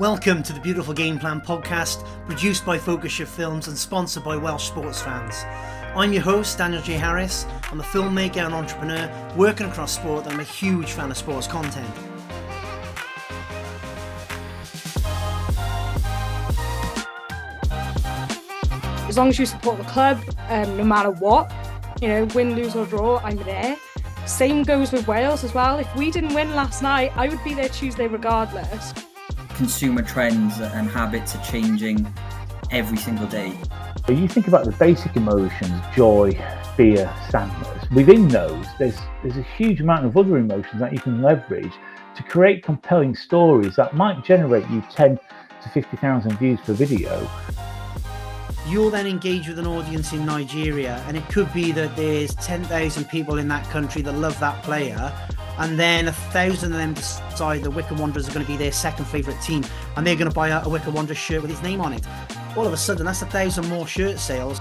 Welcome to the Beautiful Game Plan podcast, produced by Focus Shift Films and sponsored by Welsh sports fans. I'm your host, Daniel J. Harris. I'm a filmmaker and entrepreneur working across sport, and I'm a huge fan of sports content. As long as you support the club, no matter what, win, lose or draw, I'm there. Same goes with Wales as well. If we didn't win last night, I would be there Tuesday regardless. Consumer trends and habits are changing every single day. You think about the basic emotions, joy, fear, sadness. Within those, there's a huge amount of other emotions that you can leverage to create compelling stories that might generate you 10 to 50,000 views per video. You'll then engage with an audience in Nigeria, and it could be that there's 10,000 people in that country that love that player, and then 1,000 of them decide the Wycombe Wanderers are going to be their second favourite team, and they're going to buy a Wycombe Wanderers shirt with its name on it. All of a sudden, that's 1,000 more shirt sales.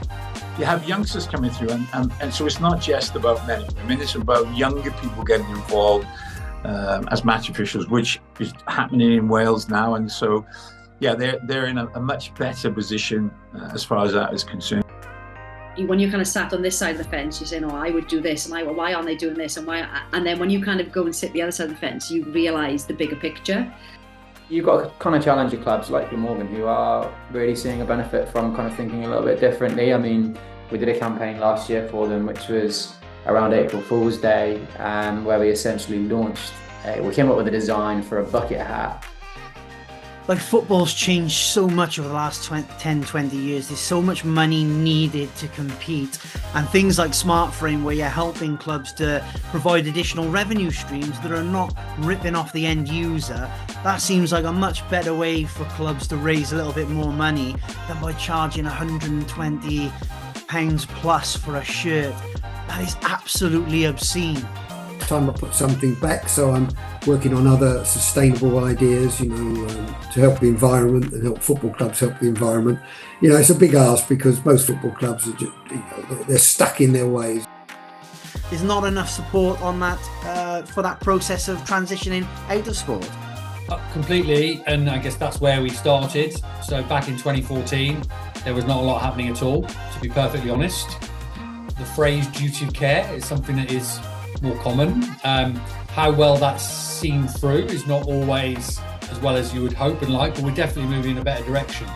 You have youngsters coming through, and so it's not just about men and women, it's about younger people getting involved as match officials, which is happening in Wales now, and so yeah, they're in a much better position as far as that is concerned. When you're kind of sat on this side of the fence, you're saying, "Oh, I would do this," and why aren't they doing this, and why? And then when you kind of go and sit the other side of the fence, you realise the bigger picture. You've got kind of challenger clubs like Glamorgan who are really seeing a benefit from kind of thinking a little bit differently. I mean, we did a campaign last year for them, which was around April Fool's Day, where we essentially launched. We came up with a design for a bucket hat. Like, football's changed so much over the last 10, 20 years. There's so much money needed to compete. And things like Smart Frame, where you're helping clubs to provide additional revenue streams that are not ripping off the end user, that seems like a much better way for clubs to raise a little bit more money than by charging £120 plus for a shirt. That is absolutely obscene. Time I put something back, so I'm working on other sustainable ideas, to help the environment and help football clubs help the environment. It's a big ask because most football clubs are just, they're stuck in their ways. There's not enough support on that for that process of transitioning out of sport. Completely, and I guess that's where we started. So back in 2014, there was not a lot happening at all, to be perfectly honest. The phrase duty of care is something that is more common. How well that's seen through is not always as well as you would hope and like, but we're definitely moving in a better direction.